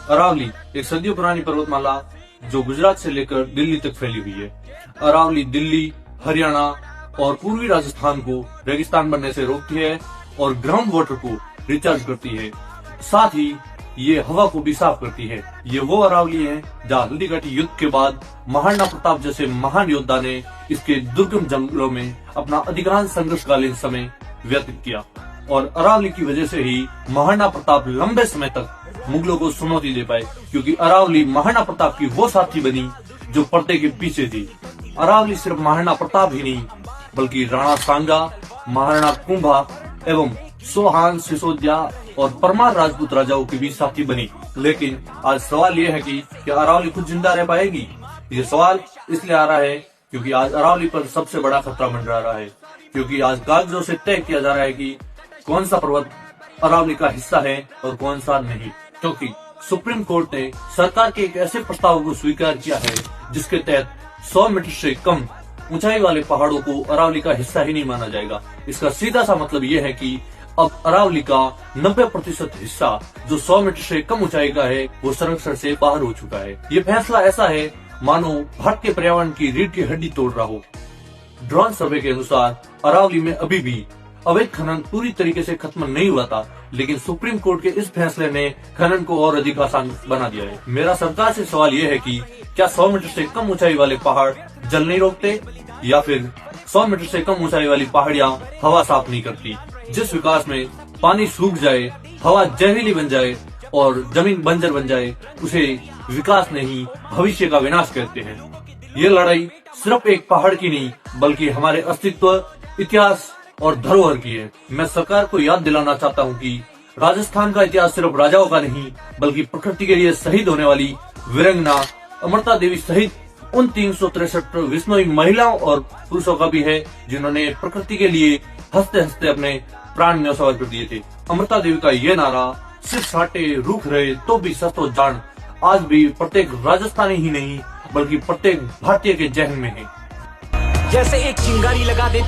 अरावली एक सदियों पुरानी पर्वतमाला जो गुजरात से लेकर दिल्ली तक फैली हुई है। अरावली दिल्ली, हरियाणा और पूर्वी राजस्थान को रेगिस्तान बनने से रोकती है और ग्राउंड वाटर को रिचार्ज करती है। साथ ही ये हवा को भी साफ करती है। ये वो अरावली है जहाँ हल्दीघाटी युद्ध के बाद महाराणा प्रताप जैसे महान योद्धा ने इसके दुर्गम जंगलों में अपना अधिकांश संघर्षकालीन समय व्यतीत किया और अरावली की वजह से ही महाराणा प्रताप लंबे समय तक मुगलों को चुनौती दे पाए, क्योंकि अरावली महाराणा प्रताप की वो साथी बनी जो पर्दे के पीछे थी। अरावली सिर्फ महाराणा प्रताप ही नहीं बल्कि राणा सांगा, महाराणा कुंभा एवं सोहान, सिसोदिया और परमार राजपूत राजाओं की भी साथी बनी। लेकिन आज सवाल ये है कि क्या अरावली खुद जिंदा रह पाएगी? ये सवाल इसलिए आ रहा है क्योंकि आज अरावली पर सबसे बड़ा खतरा मंडरा रहा है, क्योंकि आज कागजों से तय किया जा रहा है कि कौन सा पर्वत अरावली का हिस्सा है और कौन सा नहीं। क्योंकि सुप्रीम कोर्ट ने सरकार के एक ऐसे प्रस्ताव को स्वीकार किया है जिसके तहत 100 मीटर से कम ऊंचाई वाले पहाड़ों को अरावली का हिस्सा ही नहीं माना जाएगा। इसका सीधा सा मतलब ये है कि अब अरावली का 90% हिस्सा जो 100 मीटर से कम ऊंचाई का है वो संरक्षण से बाहर हो चुका है। ये फैसला ऐसा है मानो भारत के पर्यावरण की रीढ़ की हड्डी तोड़ रहा हो। ड्रोन सर्वे के अनुसार अरावली में अभी भी अवैध खनन पूरी तरीके से खत्म नहीं हुआ था, लेकिन सुप्रीम कोर्ट के इस फैसले ने खनन को और अधिक आसान बना दिया है। मेरा सरकार से सवाल ये है कि क्या 100 मीटर से कम ऊंचाई वाले पहाड़ जल नहीं रोकते, या फिर 100 मीटर से कम ऊंचाई वाली पहाड़ियां हवा साफ नहीं करती? जिस विकास में पानी सूख जाए, हवा जहरीली बन जाए और जमीन बंजर बन जाए, उसे विकास नहीं भविष्य का विनाश कहते हैं। ये लड़ाई सिर्फ एक पहाड़ की नहीं बल्कि हमारे अस्तित्व, इतिहास और धरोहर की है। मैं सरकार को याद दिलाना चाहता हूँ कि राजस्थान का इतिहास सिर्फ राजाओं का नहीं बल्कि प्रकृति के लिए शहीद होने वाली वीरंगना अमृता देवी सहित उन 363 विश्नोई महिलाओं और पुरुषों का भी है जिन्होंने प्रकृति के लिए हंसते हंसते अपने प्राण न्यौछावर कर दिए थे। अमृता देवी का ये नारा सिर्फ साटे रूख रहे तो भी सस्तो जान आज भी प्रत्येक राजस्थानी ही नहीं बल्कि प्रत्येक भारतीय के जहन में है। जैसे एक चिंगारी लगा दे